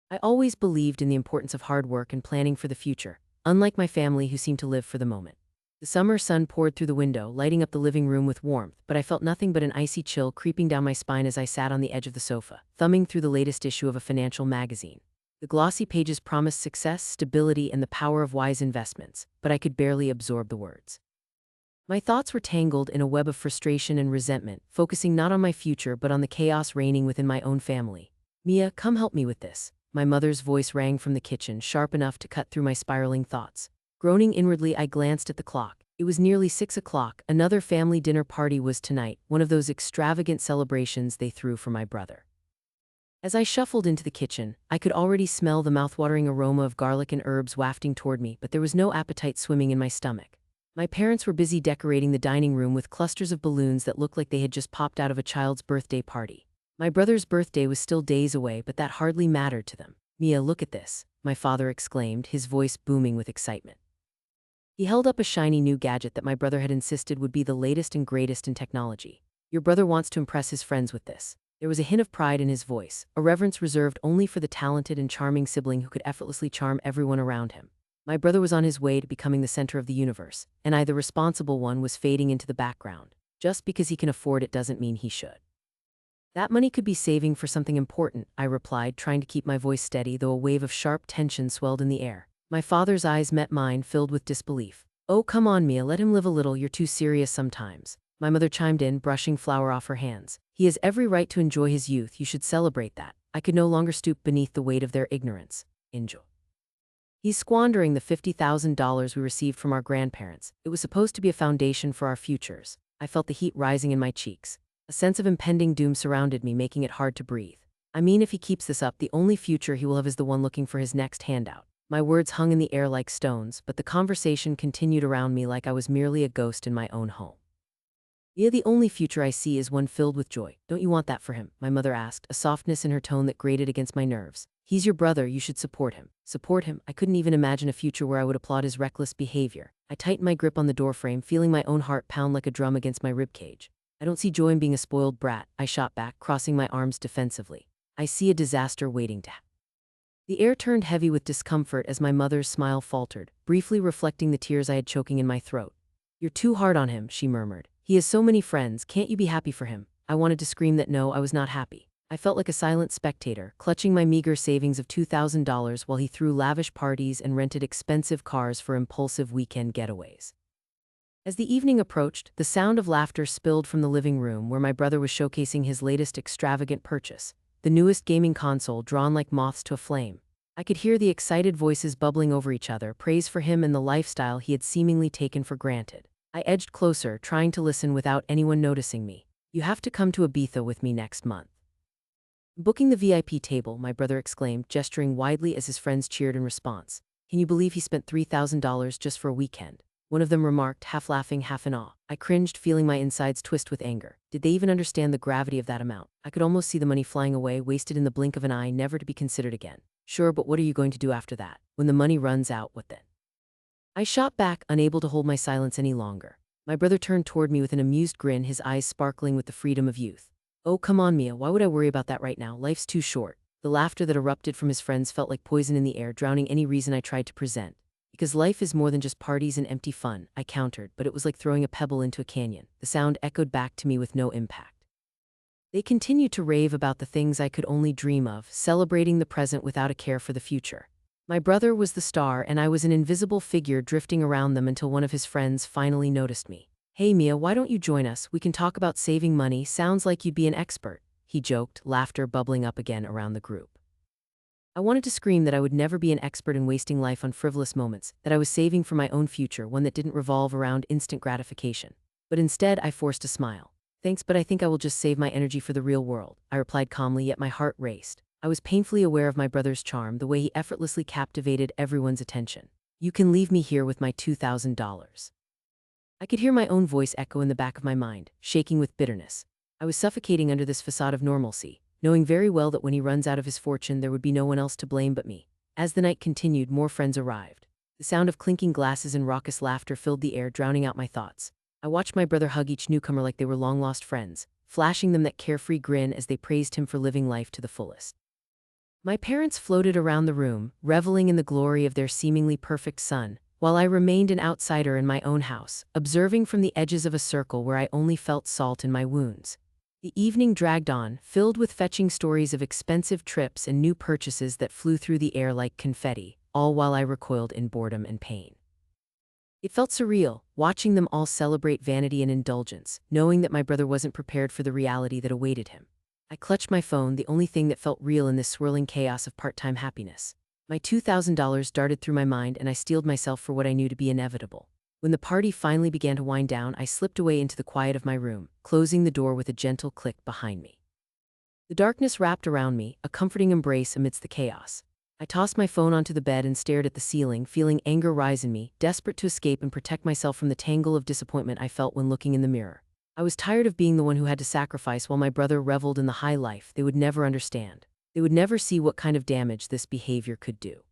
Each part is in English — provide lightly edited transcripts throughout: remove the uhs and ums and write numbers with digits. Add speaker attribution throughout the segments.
Speaker 1: I always believed in the importance of hard work and planning for the future, unlike my family who seemed to live for the moment. The summer sun poured through the window, lighting up the living room with warmth, but I felt nothing but an icy chill creeping down my spine as I sat on the edge of the sofa, thumbing through the latest issue of a financial magazine. The glossy pages promised success, stability, and the power of wise investments, but I could barely absorb the words. My thoughts were tangled in a web of frustration and resentment, focusing not on my future but on the chaos reigning within my own family. Mia, come help me with this. My mother's voice rang from the kitchen, sharp enough to cut through my spiraling thoughts. Groaning inwardly, I glanced at the clock. It was nearly 6 o'clock. Another family dinner party was tonight, one of those extravagant celebrations they threw for my brother. As I shuffled into the kitchen, I could already smell the mouthwatering aroma of garlic and herbs wafting toward me, but there was no appetite swimming in my stomach. My parents were busy decorating the dining room with clusters of balloons that looked like they had just popped out of a child's birthday party. My brother's birthday was still days away, but that hardly mattered to them. Mia, look at this, my father exclaimed, his voice booming with excitement. He held up a shiny new gadget that my brother had insisted would be the latest and greatest in technology. Your brother wants to impress his friends with this. There was a hint of pride in his voice, a reverence reserved only for the talented and charming sibling who could effortlessly charm everyone around him. My brother was on his way to becoming the center of the universe, and I, the responsible one, was fading into the background. Just because he can afford it doesn't mean he should. That money could be saving for something important, I replied, trying to keep my voice steady, though a wave of sharp tension swelled in the air. My father's eyes met mine, filled with disbelief. Oh, come on, Mia, let him live a little, you're too serious sometimes. My mother chimed in, brushing flour off her hands. He has every right to enjoy his youth, you should celebrate that. I could no longer stoop beneath the weight of their ignorance. Enjoy. He's squandering the $50,000 we received from our grandparents. It was supposed to be a foundation for our futures. I felt the heat rising in my cheeks. A sense of impending doom surrounded me, making it hard to breathe. I mean, if he keeps this up, the only future he will have is the one looking for his next handout. My words hung in the air like stones, but the conversation continued around me like I was merely a ghost in my own home. Yeah, the only future I see is one filled with joy. Don't you want that for him? My mother asked, a softness in her tone that grated against my nerves. He's your brother, you should support him. Support him? I couldn't even imagine a future where I would applaud his reckless behavior. I tightened my grip on the doorframe, feeling my own heart pound like a drum against my ribcage. I don't see joy in being a spoiled brat, I shot back, crossing my arms defensively. I see a disaster waiting to happen. The air turned heavy with discomfort as my mother's smile faltered, briefly reflecting the tears I had choking in my throat. You're too hard on him, she murmured. He has so many friends, can't you be happy for him? I wanted to scream that no, I was not happy. I felt like a silent spectator, clutching my meager savings of $2,000 while he threw lavish parties and rented expensive cars for impulsive weekend getaways. As the evening approached, the sound of laughter spilled from the living room where my brother was showcasing his latest extravagant purchase, the newest gaming console drawn like moths to a flame. I could hear the excited voices bubbling over each other, praise for him and the lifestyle he had seemingly taken for granted. I edged closer, trying to listen without anyone noticing me. You have to come to Ibiza with me next month. Booking the VIP table, my brother exclaimed, gesturing widely as his friends cheered in response. Can you believe he spent $3,000 just for a weekend? One of them remarked, half laughing, half in awe. I cringed, feeling my insides twist with anger. Did they even understand the gravity of that amount? I could almost see the money flying away, wasted in the blink of an eye, never to be considered again. Sure, but what are you going to do after that? When the money runs out, what then? I shot back, unable to hold my silence any longer. My brother turned toward me with an amused grin, his eyes sparkling with the freedom of youth. Oh, come on, Mia, why would I worry about that right now? Life's too short. The laughter that erupted from his friends felt like poison in the air, drowning any reason I tried to present. Because life is more than just parties and empty fun, I countered, but it was like throwing a pebble into a canyon. The sound echoed back to me with no impact. They continued to rave about the things I could only dream of, celebrating the present without a care for the future. My brother was the star, and I was an invisible figure drifting around them until one of his friends finally noticed me. Hey Mia, why don't you join us? We can talk about saving money, sounds like you'd be an expert, he joked, laughter bubbling up again around the group. I wanted to scream that I would never be an expert in wasting life on frivolous moments, that I was saving for my own future, one that didn't revolve around instant gratification. But instead, I forced a smile. Thanks, but I think I will just save my energy for the real world, I replied calmly, yet my heart raced. I was painfully aware of my brother's charm, the way he effortlessly captivated everyone's attention. You can leave me here with my $2,000. I could hear my own voice echo in the back of my mind, shaking with bitterness. I was suffocating under this facade of normalcy, knowing very well that when he runs out of his fortune there would be no one else to blame but me. As the night continued, more friends arrived. The sound of clinking glasses and raucous laughter filled the air, drowning out my thoughts. I watched my brother hug each newcomer like they were long-lost friends, flashing them that carefree grin as they praised him for living life to the fullest. My parents floated around the room, reveling in the glory of their seemingly perfect son, while I remained an outsider in my own house, observing from the edges of a circle where I only felt salt in my wounds. The evening dragged on, filled with fetching stories of expensive trips and new purchases that flew through the air like confetti, all while I recoiled in boredom and pain. It felt surreal, watching them all celebrate vanity and indulgence, knowing that my brother wasn't prepared for the reality that awaited him. I clutched my phone, the only thing that felt real in this swirling chaos of part-time happiness. My $2,000 darted through my mind and I steeled myself for what I knew to be inevitable. When the party finally began to wind down, I slipped away into the quiet of my room, closing the door with a gentle click behind me. The darkness wrapped around me, a comforting embrace amidst the chaos. I tossed my phone onto the bed and stared at the ceiling, feeling anger rise in me, desperate to escape and protect myself from the tangle of disappointment I felt when looking in the mirror. I was tired of being the one who had to sacrifice while my brother reveled in the high life they would never understand. They would never see what kind of damage this behavior could do.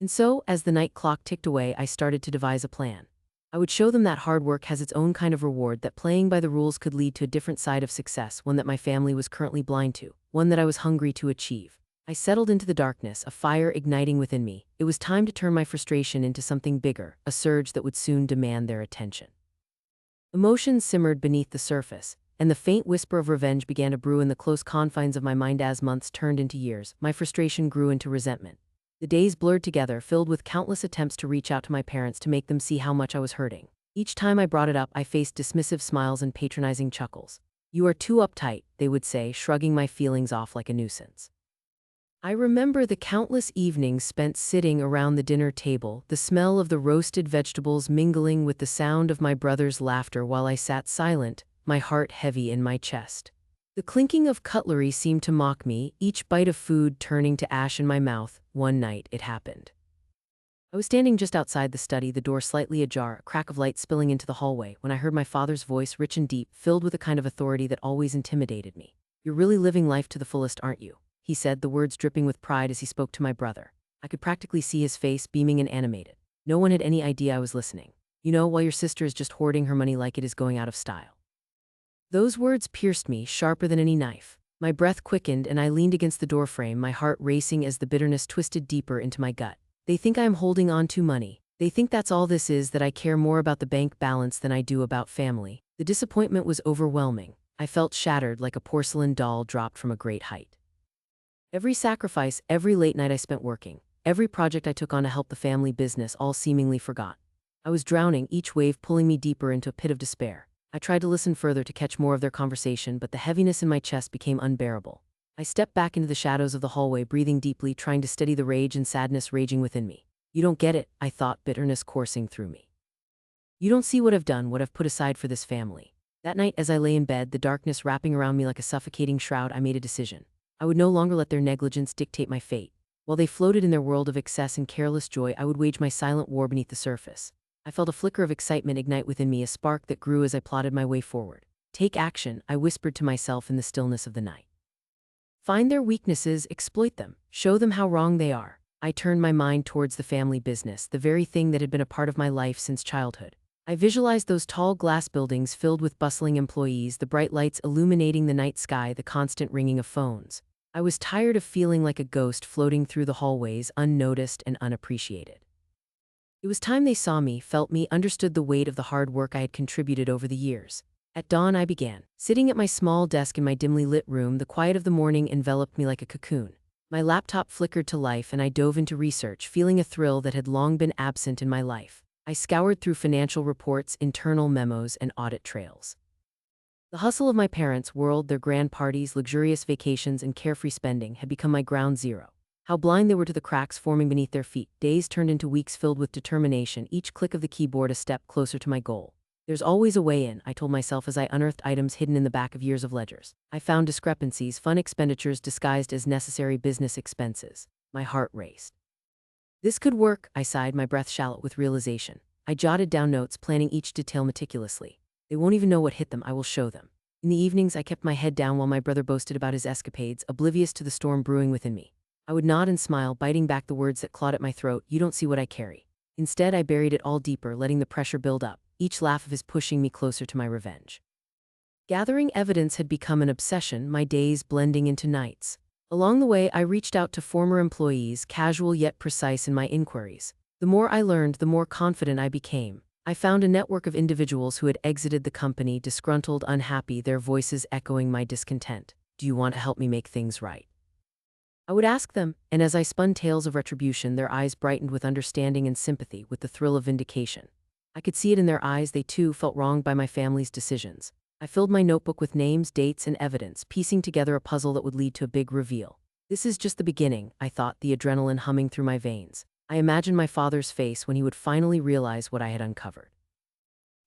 Speaker 1: And so, as the night clock ticked away, I started to devise a plan. I would show them that hard work has its own kind of reward, that playing by the rules could lead to a different side of success, one that my family was currently blind to, one that I was hungry to achieve. I settled into the darkness, a fire igniting within me. It was time to turn my frustration into something bigger, a surge that would soon demand their attention. Emotions simmered beneath the surface, and the faint whisper of revenge began to brew in the close confines of my mind. As months turned into years, my frustration grew into resentment. The days blurred together, filled with countless attempts to reach out to my parents to make them see how much I was hurting. Each time I brought it up, I faced dismissive smiles and patronizing chuckles. "You are too uptight," they would say, shrugging my feelings off like a nuisance. I remember the countless evenings spent sitting around the dinner table, the smell of the roasted vegetables mingling with the sound of my brother's laughter while I sat silent, my heart heavy in my chest. The clinking of cutlery seemed to mock me, each bite of food turning to ash in my mouth. One night, it happened. I was standing just outside the study, the door slightly ajar, a crack of light spilling into the hallway, when I heard my father's voice, rich and deep, filled with a kind of authority that always intimidated me. "You're really living life to the fullest, aren't you?" he said, the words dripping with pride as he spoke to my brother. I could practically see his face, beaming and animated. No one had any idea I was listening. "You know, while your sister is just hoarding her money like it is going out of style." Those words pierced me, sharper than any knife. My breath quickened and I leaned against the doorframe, my heart racing as the bitterness twisted deeper into my gut. "They think I am holding on to money. They think that's all this is, that I care more about the bank balance than I do about family." The disappointment was overwhelming. I felt shattered, like a porcelain doll dropped from a great height. Every sacrifice, every late night I spent working, every project I took on to help the family business, all seemingly forgot. I was drowning, each wave pulling me deeper into a pit of despair. I tried to listen further, to catch more of their conversation, but the heaviness in my chest became unbearable. I stepped back into the shadows of the hallway, breathing deeply, trying to steady the rage and sadness raging within me. "You don't get it," I thought, bitterness coursing through me. "You don't see what I've done, what I've put aside for this family." That night, as I lay in bed, the darkness wrapping around me like a suffocating shroud, I made a decision. I would no longer let their negligence dictate my fate. While they floated in their world of excess and careless joy, I would wage my silent war beneath the surface. I felt a flicker of excitement ignite within me, a spark that grew as I plotted my way forward. "Take action," I whispered to myself in the stillness of the night. "Find their weaknesses, exploit them, show them how wrong they are." I turned my mind towards the family business, the very thing that had been a part of my life since childhood. I visualized those tall glass buildings filled with bustling employees, the bright lights illuminating the night sky, the constant ringing of phones. I was tired of feeling like a ghost floating through the hallways, unnoticed and unappreciated. It was time they saw me, felt me, understood the weight of the hard work I had contributed over the years. At dawn I began. Sitting at my small desk in my dimly lit room, the quiet of the morning enveloped me like a cocoon. My laptop flickered to life and I dove into research, feeling a thrill that had long been absent in my life. I scoured through financial reports, internal memos, and audit trails. The hustle of my parents' world, their grand parties, luxurious vacations, and carefree spending had become my ground zero. How blind they were to the cracks forming beneath their feet. Days turned into weeks filled with determination, each click of the keyboard a step closer to my goal. "There's always a way in," I told myself as I unearthed items hidden in the back of years of ledgers. I found discrepancies, fun expenditures disguised as necessary business expenses. My heart raced. "This could work," I sighed, my breath shallow with realization. I jotted down notes, planning each detail meticulously. "They won't even know what hit them, I will show them." In the evenings, I kept my head down while my brother boasted about his escapades, oblivious to the storm brewing within me. I would nod and smile, biting back the words that clawed at my throat. "You don't see what I carry." Instead, I buried it all deeper, letting the pressure build up, each laugh of his pushing me closer to my revenge. Gathering evidence had become an obsession, my days blending into nights. Along the way, I reached out to former employees, casual yet precise in my inquiries. The more I learned, the more confident I became. I found a network of individuals who had exited the company, disgruntled, unhappy, their voices echoing my discontent. Do you want to help me make things right? I would ask them, and as I spun tales of retribution, their eyes brightened with understanding and sympathy, with the thrill of vindication. I could see it in their eyes, they too felt wronged by my family's decisions. I filled my notebook with names, dates, and evidence, piecing together a puzzle that would lead to a big reveal. This is just the beginning, I thought, the adrenaline humming through my veins. I imagined my father's face when he would finally realize what I had uncovered.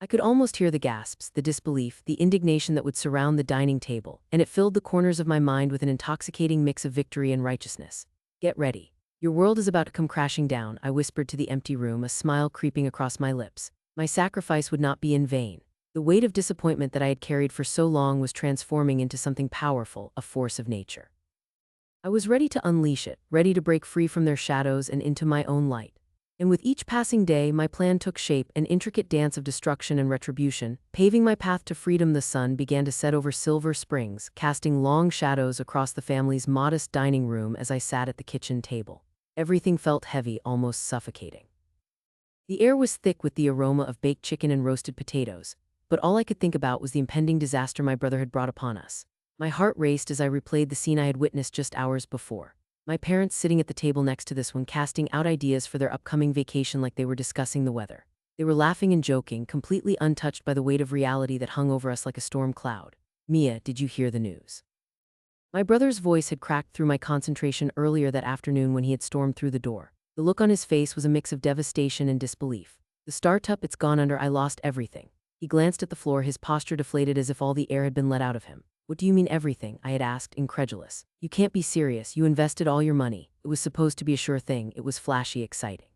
Speaker 1: I could almost hear the gasps, the disbelief, the indignation that would surround the dining table, and it filled the corners of my mind with an intoxicating mix of victory and righteousness. Get ready. Your world is about to come crashing down, I whispered to the empty room, a smile creeping across my lips. My sacrifice would not be in vain. The weight of disappointment that I had carried for so long was transforming into something powerful, a force of nature. I was ready to unleash it, ready to break free from their shadows and into my own light. And with each passing day, my plan took shape, an intricate dance of destruction and retribution. Paving my path to freedom, the sun began to set over Silver Springs, casting long shadows across the family's modest dining room as I sat at the kitchen table. Everything felt heavy, almost suffocating. The air was thick with the aroma of baked chicken and roasted potatoes, but all I could think about was the impending disaster my brother had brought upon us. My heart raced as I replayed the scene I had witnessed just hours before. My parents sitting at the table next to this one, casting out ideas for their upcoming vacation like they were discussing the weather. They were laughing and joking, completely untouched by the weight of reality that hung over us like a storm cloud. Mia, did you hear the news? My brother's voice had cracked through my concentration earlier that afternoon when he had stormed through the door. The look on his face was a mix of devastation and disbelief. The startup, it's gone under, I lost everything. He glanced at the floor, his posture deflated as if all the air had been let out of him. What do you mean everything? I had asked, incredulous. You can't be serious. You invested all your money. It was supposed to be a sure thing. It was flashy, exciting.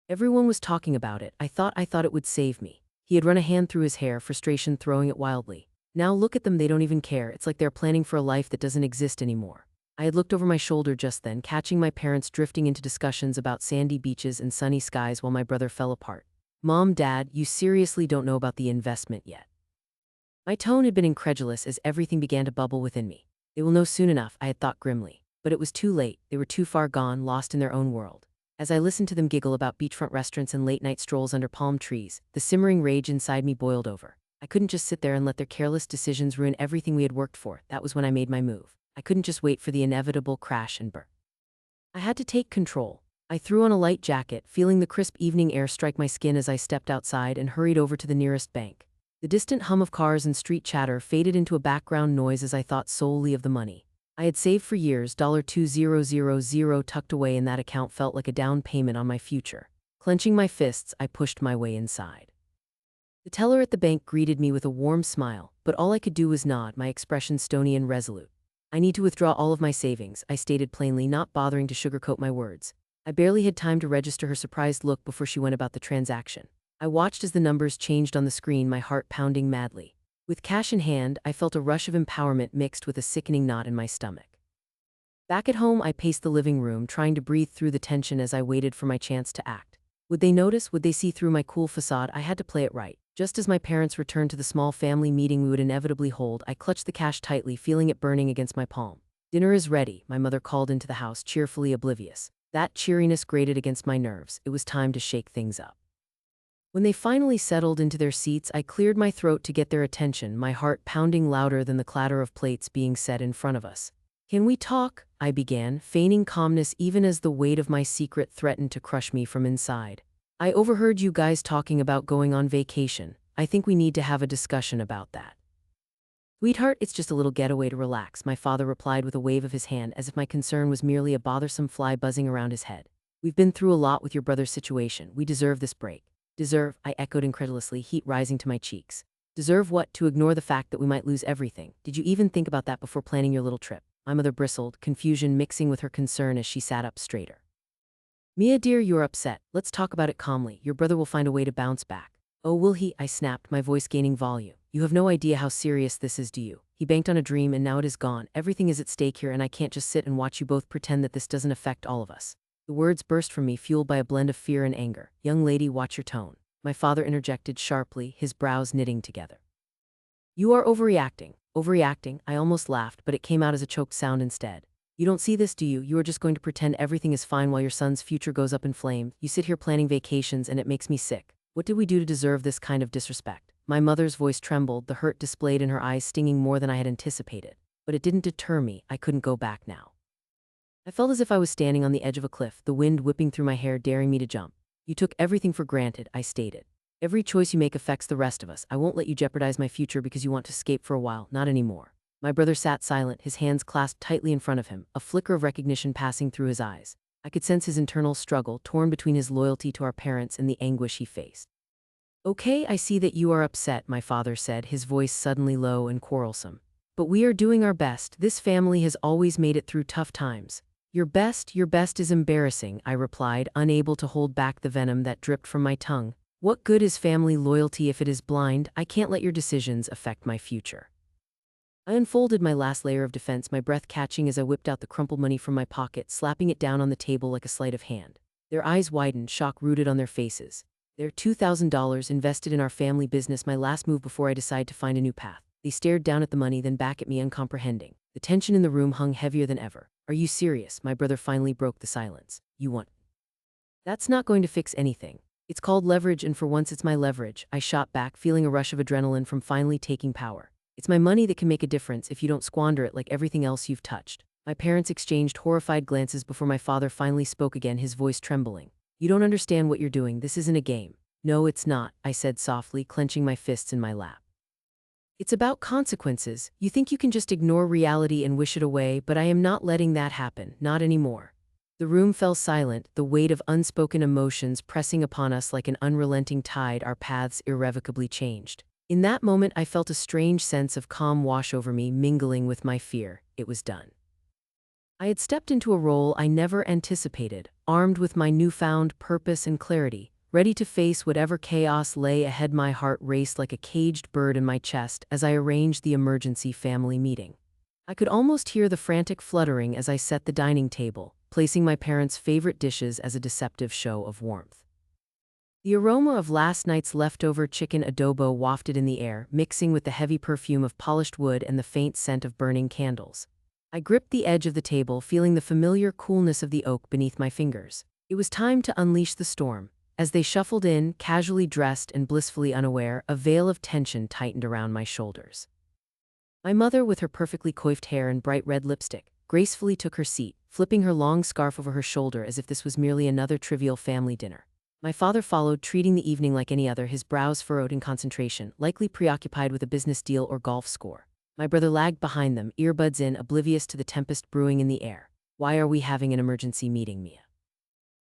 Speaker 1: Everyone was talking about it. I thought it would save me. He had run a hand through his hair, frustration throwing it wildly. Now look at them, they don't even care. It's like they're planning for a life that doesn't exist anymore. I had looked over my shoulder just then, catching my parents drifting into discussions about sandy beaches and sunny skies while my brother fell apart. Mom, Dad, you seriously don't know about the investment yet. My tone had been incredulous as everything began to bubble within me. They will know soon enough, I had thought grimly. But it was too late. They were too far gone, lost in their own world. As I listened to them giggle about beachfront restaurants and late-night strolls under palm trees, the simmering rage inside me boiled over. I couldn't just sit there and let their careless decisions ruin everything we had worked for. That was when I made my move. I couldn't just wait for the inevitable crash and burn. I had to take control. I threw on a light jacket, feeling the crisp evening air strike my skin as I stepped outside and hurried over to the nearest bank. The distant hum of cars and street chatter faded into a background noise as I thought solely of the money I had saved for years. $2000 tucked away in that account felt like a down payment on my future. Clenching my fists, I pushed my way inside. The teller at the bank greeted me with a warm smile, but all I could do was nod, my expression stony and resolute. I need to withdraw all of my savings, I stated plainly, not bothering to sugarcoat my words. I barely had time to register her surprised look before she went about the transaction. I watched as the numbers changed on the screen, my heart pounding madly. With cash in hand, I felt a rush of empowerment mixed with a sickening knot in my stomach. Back at home, I paced the living room, trying to breathe through the tension as I waited for my chance to act. Would they notice? Would they see through my cool facade? I had to play it right. Just as my parents returned to the small family meeting we would inevitably hold, I clutched the cash tightly, feeling it burning against my palm. Dinner is ready, my mother called into the house, cheerfully oblivious. That cheeriness grated against my nerves. It was time to shake things up. When they finally settled into their seats, I cleared my throat to get their attention, my heart pounding louder than the clatter of plates being set in front of us. Can we talk? I began, feigning calmness even as the weight of my secret threatened to crush me from inside. I overheard you guys talking about going on vacation. I think we need to have a discussion about that. Sweetheart, it's just a little getaway to relax, my father replied with a wave of his hand as if my concern was merely a bothersome fly buzzing around his head. We've been through a lot with your brother's situation. We deserve this break. Deserve, I echoed incredulously, heat rising to my cheeks. Deserve what? To ignore the fact that we might lose everything. Did you even think about that before planning your little trip? My mother bristled, confusion mixing with her concern as she sat up straighter. Mia dear, you're upset. Let's talk about it calmly. Your brother will find a way to bounce back. Oh, will he? I snapped, my voice gaining volume. You have no idea how serious this is, do you? He banked on a dream and now it is gone. Everything is at stake here and I can't just sit and watch you both pretend that this doesn't affect all of us. The words burst from me, fueled by a blend of fear and anger. Young lady, watch your tone. My father interjected sharply, his brows knitting together. You are overreacting. Overreacting? I almost laughed, but it came out as a choked sound instead. You don't see this, do you? You are just going to pretend everything is fine while your son's future goes up in flames. You sit here planning vacations and it makes me sick. What did we do to deserve this kind of disrespect? My mother's voice trembled, the hurt displayed in her eyes stinging more than I had anticipated. But it didn't deter me. I couldn't go back now. I felt as if I was standing on the edge of a cliff, the wind whipping through my hair, daring me to jump. You took everything for granted, I stated. Every choice you make affects the rest of us. I won't let you jeopardize my future because you want to escape for a while, not anymore. My brother sat silent, his hands clasped tightly in front of him, a flicker of recognition passing through his eyes. I could sense his internal struggle, torn between his loyalty to our parents and the anguish he faced. Okay, I see that you are upset, my father said, his voice suddenly low and quarrelsome. But we are doing our best. This family has always made it through tough times. Your best is embarrassing, I replied, unable to hold back the venom that dripped from my tongue. What good is family loyalty if it is blind? I can't let your decisions affect my future. I unfolded my last layer of defense, my breath catching as I whipped out the crumpled money from my pocket, slapping it down on the table like a sleight of hand. Their eyes widened, shock rooted on their faces. Their $2,000 invested in our family business, my last move before I decide to find a new path. They stared down at the money, then back at me, uncomprehending. The tension in the room hung heavier than ever. Are you serious? My brother finally broke the silence. You want? That's not going to fix anything. It's called leverage, and for once it's my leverage, I shot back, feeling a rush of adrenaline from finally taking power. It's my money that can make a difference if you don't squander it like everything else you've touched. My parents exchanged horrified glances before my father finally spoke again, his voice trembling. You don't understand what you're doing. This isn't a game. No, it's not, I said softly, clenching my fists in my lap. It's about consequences. You think you can just ignore reality and wish it away, but I am not letting that happen, not anymore. The room fell silent, the weight of unspoken emotions pressing upon us like an unrelenting tide. Our paths irrevocably changed. In that moment, I felt a strange sense of calm wash over me, mingling with my fear. It was done. I had stepped into a role I never anticipated, armed with my newfound purpose and clarity, ready to face whatever chaos lay ahead. My heart raced like a caged bird in my chest as I arranged the emergency family meeting. I could almost hear the frantic fluttering as I set the dining table, placing my parents' favorite dishes as a deceptive show of warmth. The aroma of last night's leftover chicken adobo wafted in the air, mixing with the heavy perfume of polished wood and the faint scent of burning candles. I gripped the edge of the table, feeling the familiar coolness of the oak beneath my fingers. It was time to unleash the storm. As they shuffled in, casually dressed and blissfully unaware, a veil of tension tightened around my shoulders. My mother, with her perfectly coiffed hair and bright red lipstick, gracefully took her seat, flipping her long scarf over her shoulder as if this was merely another trivial family dinner. My father followed, treating the evening like any other, his brows furrowed in concentration, likely preoccupied with a business deal or golf score. My brother lagged behind them, earbuds in, oblivious to the tempest brewing in the air. Why are we having an emergency meeting, Mia?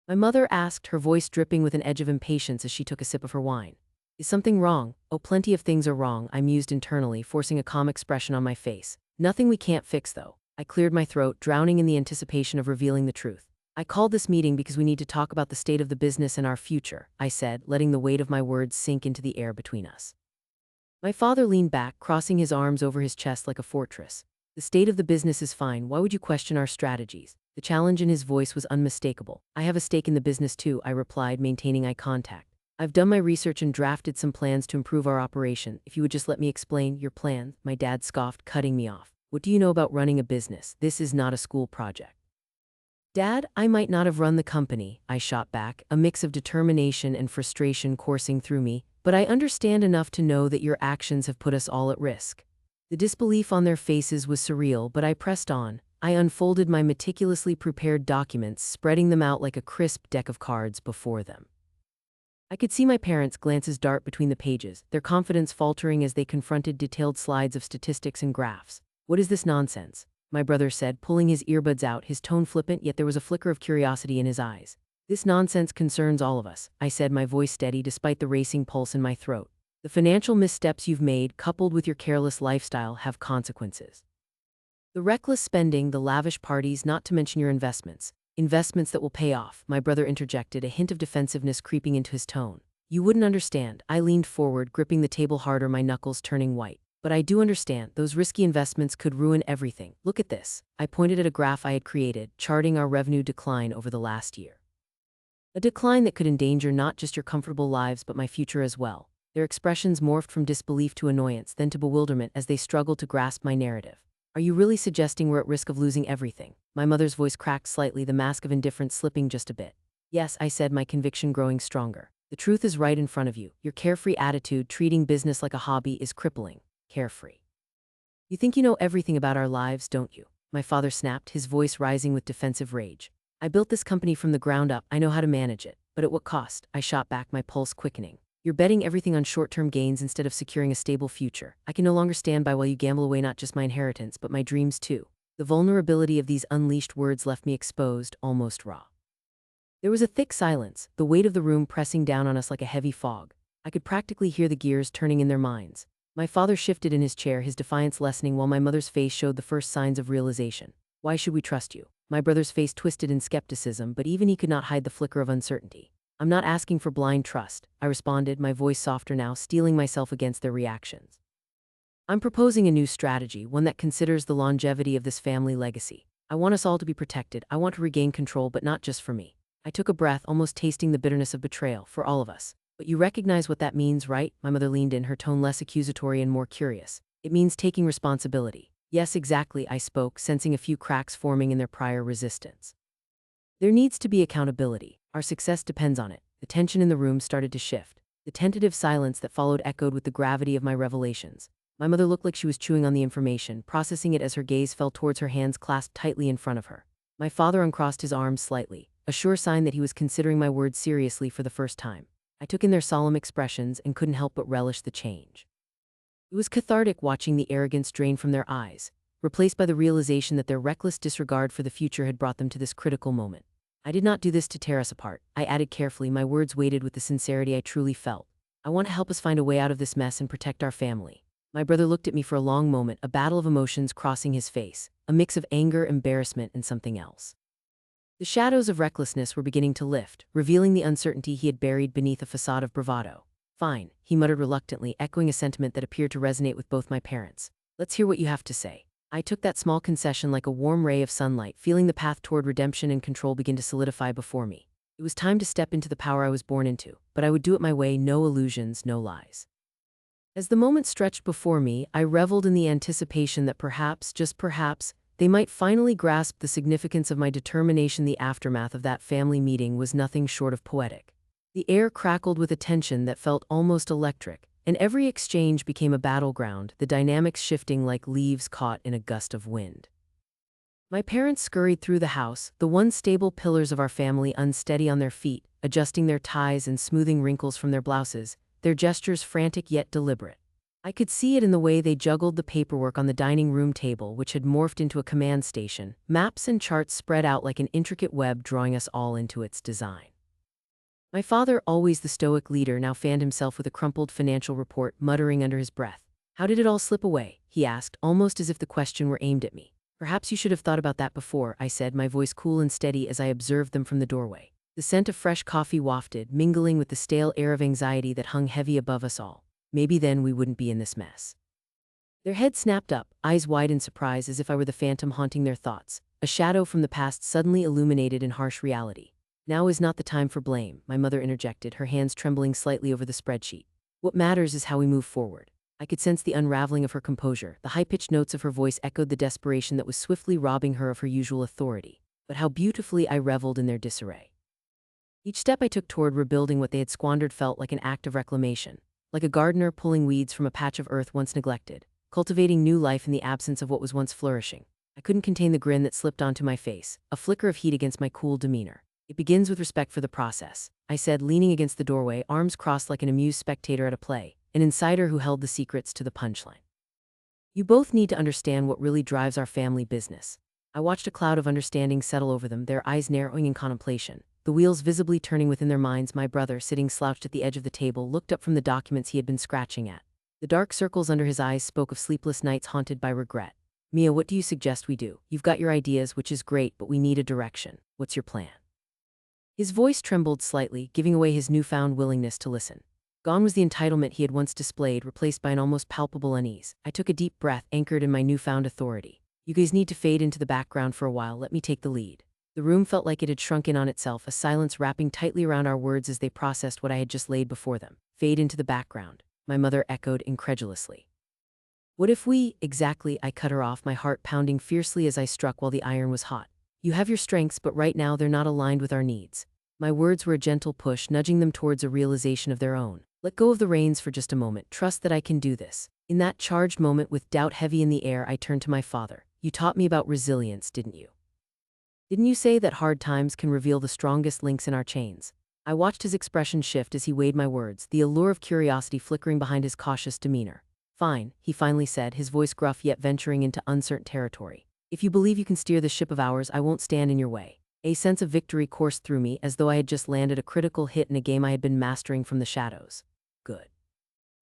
Speaker 1: My mother asked, her voice dripping with an edge of impatience as she took a sip of her wine. Is something wrong? Oh, plenty of things are wrong, I mused internally, forcing a calm expression on my face. Nothing we can't fix, though. I cleared my throat, drowning in the anticipation of revealing the truth. I called this meeting because we need to talk about the state of the business and our future, I said, letting the weight of my words sink into the air between us. My father leaned back, crossing his arms over his chest like a fortress. The state of the business is fine. Why would you question our strategies? The challenge in his voice was unmistakable. I have a stake in the business too, I replied, maintaining eye contact. I've done my research and drafted some plans to improve our operation. If you would just let me explain your plan, my dad scoffed, cutting me off. What do you know about running a business? This is not a school project. Dad, I might not have run the company, I shot back, a mix of determination and frustration coursing through me, but I understand enough to know that your actions have put us all at risk. The disbelief on their faces was surreal, but I pressed on. I unfolded my meticulously prepared documents, spreading them out like a crisp deck of cards before them. I could see my parents' glances dart between the pages, their confidence faltering as they confronted detailed slides of statistics and graphs. What is this nonsense? My brother said, pulling his earbuds out, his tone flippant, yet there was a flicker of curiosity in his eyes. This nonsense concerns all of us, I said, my voice steady despite the racing pulse in my throat. The financial missteps you've made, coupled with your careless lifestyle, have consequences. The reckless spending, the lavish parties, not to mention your investments that will pay off, my brother interjected, a hint of defensiveness creeping into his tone. You wouldn't understand. I leaned forward, gripping the table harder, my knuckles turning white. But I do understand, those risky investments could ruin everything. Look at this. I pointed at a graph I had created, charting our revenue decline over the last year. A decline that could endanger not just your comfortable lives but my future as well. Their expressions morphed from disbelief to annoyance, then to bewilderment as they struggled to grasp my narrative. Are you really suggesting we're at risk of losing everything? My mother's voice cracked slightly, the mask of indifference slipping just a bit. Yes, I said, my conviction growing stronger. The truth is right in front of you. Your carefree attitude, treating business like a hobby, is crippling. Carefree. You think you know everything about our lives, don't you? My father snapped, his voice rising with defensive rage. I built this company from the ground up. I know how to manage it. But at what cost? I shot back, my pulse quickening. You're betting everything on short-term gains instead of securing a stable future. I can no longer stand by while you gamble away not just my inheritance, but my dreams too. The vulnerability of these unleashed words left me exposed, almost raw. There was a thick silence, the weight of the room pressing down on us like a heavy fog. I could practically hear the gears turning in their minds. My father shifted in his chair, his defiance lessening, while my mother's face showed the first signs of realization. Why should we trust you? My brother's face twisted in skepticism, but even he could not hide the flicker of uncertainty. I'm not asking for blind trust, I responded, my voice softer now, steeling myself against their reactions. I'm proposing a new strategy, one that considers the longevity of this family legacy. I want us all to be protected. I want to regain control, but not just for me. I took a breath, almost tasting the bitterness of betrayal, for all of us. But you recognize what that means, right? My mother leaned in, her tone less accusatory and more curious. It means taking responsibility. Yes, exactly, I spoke, sensing a few cracks forming in their prior resistance. There needs to be accountability. Our success depends on it. The tension in the room started to shift. The tentative silence that followed echoed with the gravity of my revelations. My mother looked like she was chewing on the information, processing it as her gaze fell towards her hands clasped tightly in front of her. My father uncrossed his arms slightly, a sure sign that he was considering my words seriously for the first time. I took in their solemn expressions and couldn't help but relish the change. It was cathartic watching the arrogance drain from their eyes, replaced by the realization that their reckless disregard for the future had brought them to this critical moment. I did not do this to tear us apart, I added carefully, my words weighted with the sincerity I truly felt. I want to help us find a way out of this mess and protect our family. My brother looked at me for a long moment, a battle of emotions crossing his face, a mix of anger, embarrassment, and something else. The shadows of recklessness were beginning to lift, revealing the uncertainty he had buried beneath a facade of bravado. Fine, he muttered reluctantly, echoing a sentiment that appeared to resonate with both my parents. Let's hear what you have to say. I took that small concession like a warm ray of sunlight, feeling the path toward redemption and control begin to solidify before me. It was time to step into the power I was born into, but I would do it my way, no illusions, no lies. As the moment stretched before me, I reveled in the anticipation that perhaps, just perhaps, they might finally grasp the significance of my determination. The aftermath of that family meeting was nothing short of poetic. The air crackled with a tension that felt almost electric, and every exchange became a battleground, the dynamics shifting like leaves caught in a gust of wind. My parents scurried through the house, the once stable pillars of our family unsteady on their feet, adjusting their ties and smoothing wrinkles from their blouses, their gestures frantic yet deliberate. I could see it in the way they juggled the paperwork on the dining room table, which had morphed into a command station, maps and charts spread out like an intricate web drawing us all into its design. My father, always the stoic leader, now fanned himself with a crumpled financial report, muttering under his breath. How did it all slip away? He asked, almost as if the question were aimed at me. Perhaps you should have thought about that before, I said, my voice cool and steady as I observed them from the doorway. The scent of fresh coffee wafted, mingling with the stale air of anxiety that hung heavy above us all. Maybe then we wouldn't be in this mess. Their heads snapped up, eyes wide in surprise as if I were the phantom haunting their thoughts, a shadow from the past suddenly illuminated in harsh reality. Now is not the time for blame, my mother interjected, her hands trembling slightly over the spreadsheet. What matters is how we move forward. I could sense the unraveling of her composure. The high-pitched notes of her voice echoed the desperation that was swiftly robbing her of her usual authority. But how beautifully I reveled in their disarray. Each step I took toward rebuilding what they had squandered felt like an act of reclamation, like a gardener pulling weeds from a patch of earth once neglected, cultivating new life in the absence of what was once flourishing. I couldn't contain the grin that slipped onto my face, a flicker of heat against my cool demeanor. It begins with respect for the process, I said, leaning against the doorway, arms crossed like an amused spectator at a play, an insider who held the secrets to the punchline. You both need to understand what really drives our family business. I watched a cloud of understanding settle over them, their eyes narrowing in contemplation, the wheels visibly turning within their minds. My brother, sitting slouched at the edge of the table, looked up from the documents he had been scratching at. The dark circles under his eyes spoke of sleepless nights haunted by regret. Mia, what do you suggest we do? You've got your ideas, which is great, but we need a direction. What's your plan? His voice trembled slightly, giving away his newfound willingness to listen. Gone was the entitlement he had once displayed, replaced by an almost palpable unease. I took a deep breath, anchored in my newfound authority. You guys need to fade into the background for a while, let me take the lead. The room felt like it had shrunk in on itself, a silence wrapping tightly around our words as they processed what I had just laid before them. Fade into the background, my mother echoed incredulously. What if we— Exactly, I cut her off, my heart pounding fiercely as I struck while the iron was hot. You have your strengths, but right now they're not aligned with our needs. My words were a gentle push, nudging them towards a realization of their own. Let go of the reins for just a moment. Trust that I can do this. In that charged moment, with doubt heavy in the air, I turned to my father. You taught me about resilience, didn't you? Didn't you say that hard times can reveal the strongest links in our chains? I watched his expression shift as he weighed my words, the allure of curiosity flickering behind his cautious demeanor. Fine, he finally said, his voice gruff yet venturing into uncertain territory. If you believe you can steer this ship of ours, I won't stand in your way. A sense of victory coursed through me, as though I had just landed a critical hit in a game I had been mastering from the shadows. Good.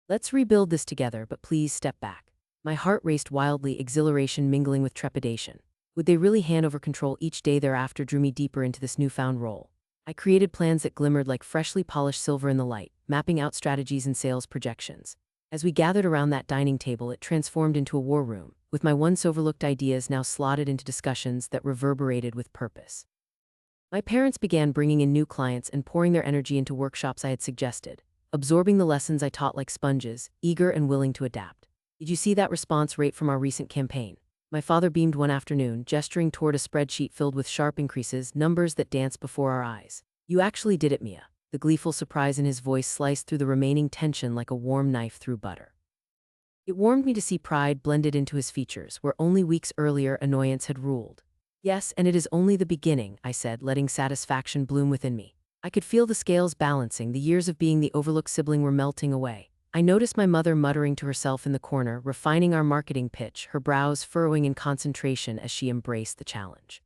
Speaker 1: Let's rebuild this together, but please step back. My heart raced wildly, exhilaration mingling with trepidation. Would they really hand over control? Each day thereafter drew me deeper into this newfound role. I created plans that glimmered like freshly polished silver in the light, mapping out strategies and sales projections. As we gathered around that dining table, it transformed into a war room, with my once overlooked ideas now slotted into discussions that reverberated with purpose. My parents began bringing in new clients and pouring their energy into workshops I had suggested, absorbing the lessons I taught like sponges, eager and willing to adapt. Did you see that response rate from our recent campaign? My father beamed one afternoon, gesturing toward a spreadsheet filled with sharp increases, numbers that danced before our eyes. You actually did it, Mia. The gleeful surprise in his voice sliced through the remaining tension like a warm knife through butter. It warmed me to see pride blended into his features, where only weeks earlier annoyance had ruled. Yes, and it is only the beginning, I said, letting satisfaction bloom within me. I could feel the scales balancing, the years of being the overlooked sibling were melting away. I noticed my mother muttering to herself in the corner, refining our marketing pitch, her brows furrowing in concentration as she embraced the challenge.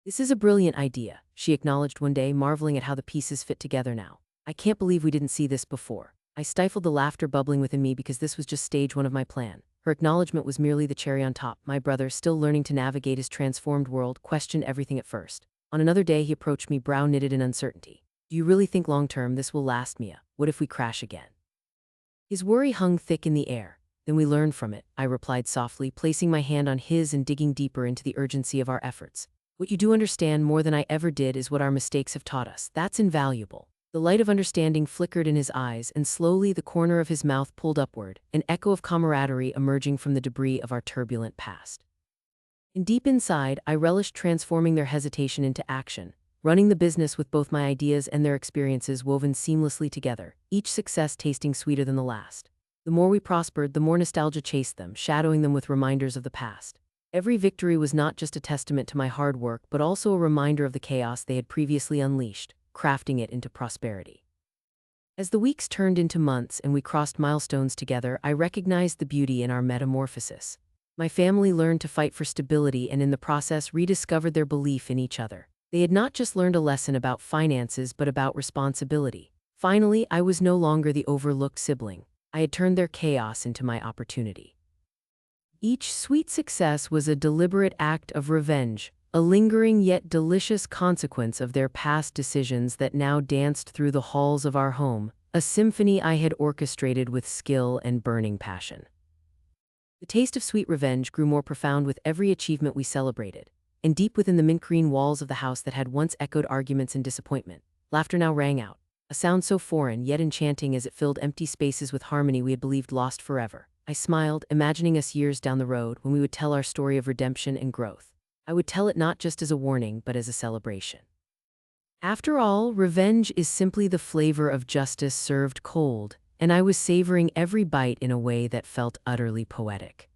Speaker 1: This is a brilliant idea, she acknowledged one day, marveling at how the pieces fit together now. I can't believe we didn't see this before. I stifled the laughter bubbling within me because this was just stage one of my plan. Her acknowledgement was merely the cherry on top. My brother, still learning to navigate his transformed world, questioned everything at first. On another day, he approached me, brow knitted in uncertainty. Do you really think long-term this will last, Mia? What if we crash again? His worry hung thick in the air. Then we learn from it, I replied softly, placing my hand on his and digging deeper into the urgency of our efforts. What you do understand more than I ever did is what our mistakes have taught us. That's invaluable. The light of understanding flickered in his eyes, and slowly the corner of his mouth pulled upward, an echo of camaraderie emerging from the debris of our turbulent past. And deep inside, I relished transforming their hesitation into action, running the business with both my ideas and their experiences woven seamlessly together, each success tasting sweeter than the last. The more we prospered, the more nostalgia chased them, shadowing them with reminders of the past. Every victory was not just a testament to my hard work, but also a reminder of the chaos they had previously unleashed, crafting it into prosperity. As the weeks turned into months and we crossed milestones together, I recognized the beauty in our metamorphosis. My family learned to fight for stability and in the process rediscovered their belief in each other. They had not just learned a lesson about finances, but about responsibility. Finally, I was no longer the overlooked sibling. I had turned their chaos into my opportunity. Each sweet success was a deliberate act of revenge, a lingering yet delicious consequence of their past decisions that now danced through the halls of our home, a symphony I had orchestrated with skill and burning passion. The taste of sweet revenge grew more profound with every achievement we celebrated. And deep within the mint green walls of the house that had once echoed arguments and disappointment, laughter now rang out, a sound so foreign yet enchanting as it filled empty spaces with harmony we had believed lost forever. I smiled, imagining us years down the road when we would tell our story of redemption and growth. I would tell it not just as a warning, but as a celebration. After all, revenge is simply the flavor of justice served cold, and I was savoring every bite in a way that felt utterly poetic.